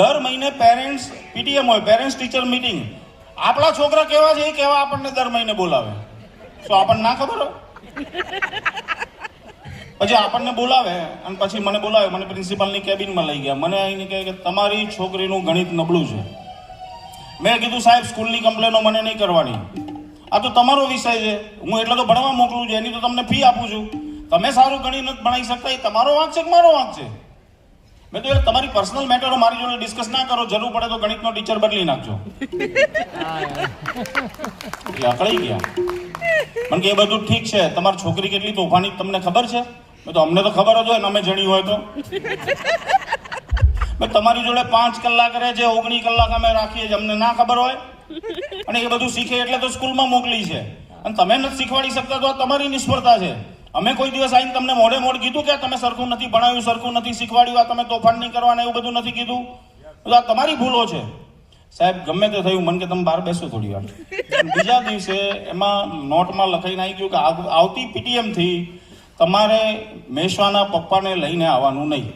દર મહિને parents PTM હોય, પેરેન્ટ્સ ટીચર મીટિંગ. આપણા છોકરા કેવા છે એ કેવા આપણને દર મહિને બોલાવે. શું આપણને ના ખબર હોય? પછી આપણને બોલાવે અને પછી મને બોલાવે, મને પ્રિન્સિપાલની કેબિનમાં લઈ ગયા. મને આવીને કહે કે તમારી છોકરીનું ગણિત નબળું છે. મેં કીધું સાહેબ સ્કૂલની કમ્પ્લેનો મને નહીં કરવાની, આ તો તમારો વિષય છે. હું એટલે તો ભણવા મોકલું છું, એની તો તમને ફી આપું છું. તમે સારું ગણિત નથી ભણાવી શકતા, એ તમારો વાંક છે કે મારો વાંક છે? મેં તો એટલે તમારી પર્સનલ મેટરો મારી જોડે ડિસ્કસ ના કરો, જરૂર પડે તો ગણિતનો ટીચર બદલી નાખજો. એટલે અકળાઈ ગયા. મને કે એ બધું ઠીક છે, તમારી છોકરી કેટલી તોફાની તમને ખબર છે? મેં તો અમને તો ખબર જ હોય ને, અમે જણ્યું હોય તો. તમારી જોડે 5 કલાક રહે છે, 19 કલાક અમે રાખીએ છીએ, અમને ના ખબર હોય? અને એ બધું શીખે એટલે તો સ્કૂલમાં મોકલી છે, અને તમે નથી શીખવાડી શકતા તો આ તમારી નિષ્ફળતા છે. અમે કોઈ દિવસ આવીને તમને મોઢે મોઢ કીધું કે તમે સરખું નથી ભણાવ્યું, સરખું નથી શીખવાડ્યું, આ તમે તોફાન નહીં કરવાના એવું બધું નથી કીધું? આ તમારી ભૂલો છે. સાહેબ ગમે તે થયું, મને કે તમે બહાર બેસો થોડી વાર. બીજા દિવસે એમાં નોટમાં લખાઈને આવી ગયું કે આવતી પીટીએમ થી તમારે મેશ્વાના પપ્પાને લઈને આવવાનું નહીં.